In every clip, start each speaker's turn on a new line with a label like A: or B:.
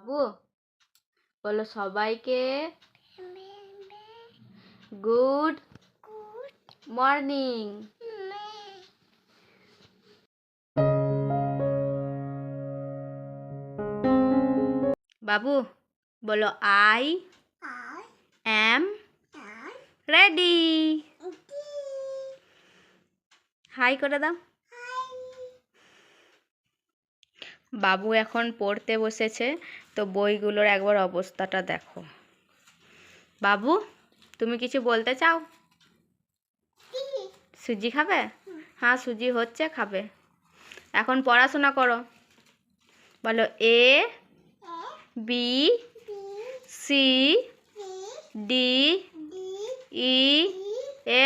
A: বাবু বলো সবাইকে good morning. বাবু বলো আই এম রেডি। হাই করে দাও। বাবু এখন পড়তে বসেছে, তো বইগুলোর একবার অবস্থাটা দেখো। বাবু তুমি কিছু বলতে চাও? সুজি খাবে? হ্যাঁ সুজি হচ্ছে, খাবে। এখন পড়াশোনা করো। বলো A B C D E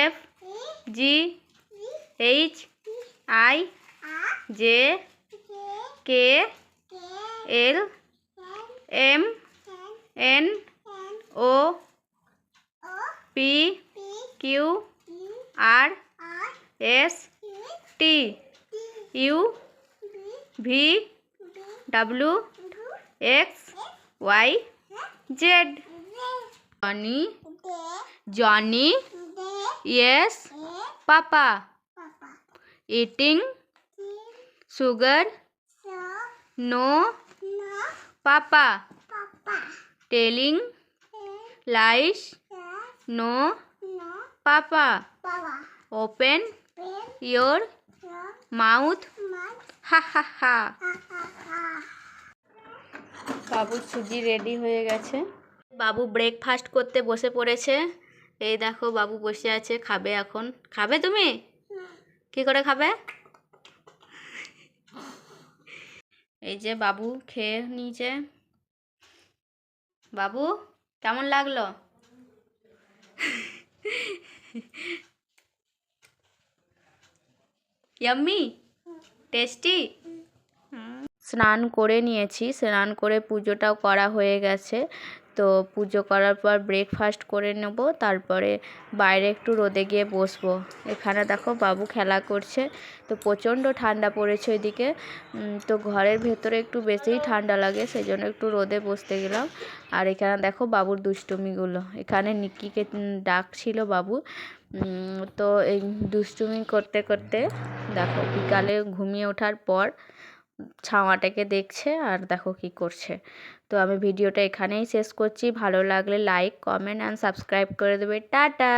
A: F G H I J K L M N O P Q R S T U V W X Y Z. Johnny yes papa. Eating sugar no papa. Telling lies no papa. Open your mouth ha ha ha. বাবু সুজি ready হয়ে গেছে। বাবু breakfast করতে বসে পড়েছে। এই দেখো বাবু বসে আছে, খাবে এখন। খাবে তুমি? কি করে খাবে? এই যে বাবু খেয়ে নিয়েছে। বাবু কেমন লাগলো? Yummy tasty. স্নান করে নিয়েছি, স্নান করে পুজোটাও করা হয়ে গেছে। তো পুজো করার পর ব্রেকফাস্ট করে নেব, তারপরে বাইরে একটু রোদে গিয়ে বসবো। এখানে দেখো বাবু খেলা করছে, তো প্রচণ্ড ঠান্ডা পড়েছে ওইদিকে। তো ঘরের ভেতরে একটু বেশিই ঠান্ডা লাগে, সেই জন্য একটু রোদে বসতে গেলাম। আর এখানে দেখো বাবুর দুষ্টুমিগুলো। এখানে নিক্কিকে ডাকছিল বাবু, তো এই দুষ্টুমি করতে করতে দেখো বিকালে ঘুমিয়ে ওঠার পর ছাওয়াটাকে দেখছে আর দেখো কি করছে। তো আমি ভিডিওটা এখানেই শেষ করছি। ভালো লাগলে লাইক কমেন্ট অ্যান্ড সাবস্ক্রাইব করে দেবে। টাটা।